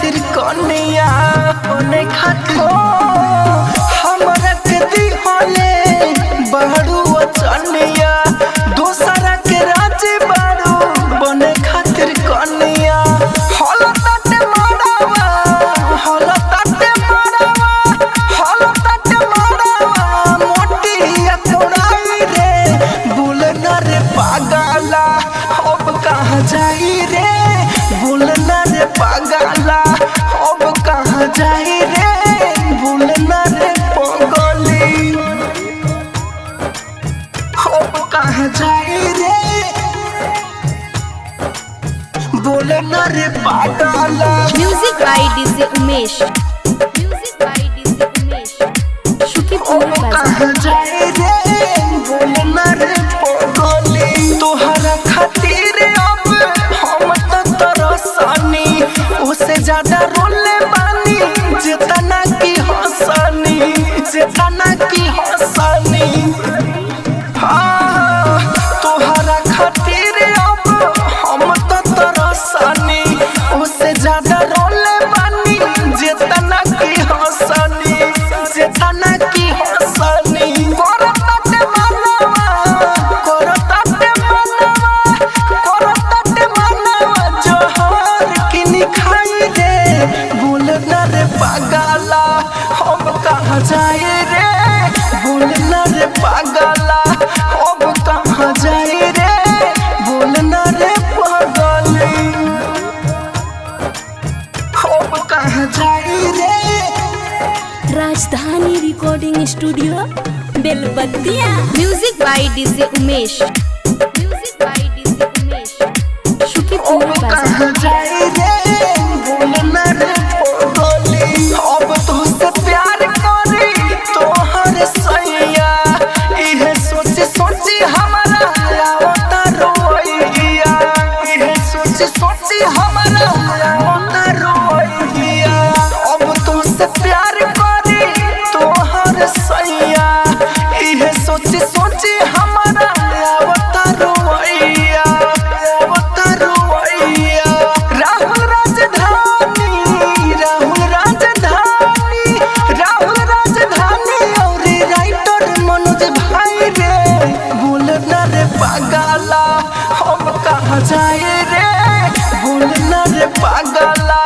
खातिर कन्या बने खातिर हमरा के दिहले बहरू वचनिया दोसरा के राजी बारू बने खातिर कन्या हलताटे मारवा मोटिया कोड़ाई रे बोलना रे पागला अब कहाँ जाई रे बोलना रे पागला अब कहाँ जाई रे बोलना रे पगली अब कहाँ जाई रे बोलना रे पागला। Music by DJ Umesh. Music by DJ Umesh. Shukipur कहाँ जाई रे बोलना रे पगली तोहरा खातिर अब हम तो तरसनी उससे ज्यादा रोले बानी जितना की हंसनी जितना की हंसनी हाँ तोहरा खातिर अब हम तो तरसनी उससे ज्यादा रोले बानी जितना की हंसनी जितना की हंसनी करताटे मनवा जोहर किनी खाई रे बोलना रे पागला अब कहाँ जाए रे बोलना रे पागला अब कहाँ जाए रे बोलना रे पागली अब कहाँ जाए रे। Rajdhani recording studio Belbattiya. Music by DJ Umesh. Music by DJ Umesh. Shukipur कहाँ जाए रे बोलना रे पगली अब तुझसे प्यार करी तोहर सैया इहे सोची सोची हमारा आवता रोइया इहे सोची सोची हमारा आवता रोइया अब तुझसे प्यार करी तोहर सैया इहे सोची सोची हमारा आवता रोइया आवता रोइया। राहुल राजधानी और राइटर मनोज भाई रे बोलना रे पागला अब कहाँ जाए रे बोलना रे पागला।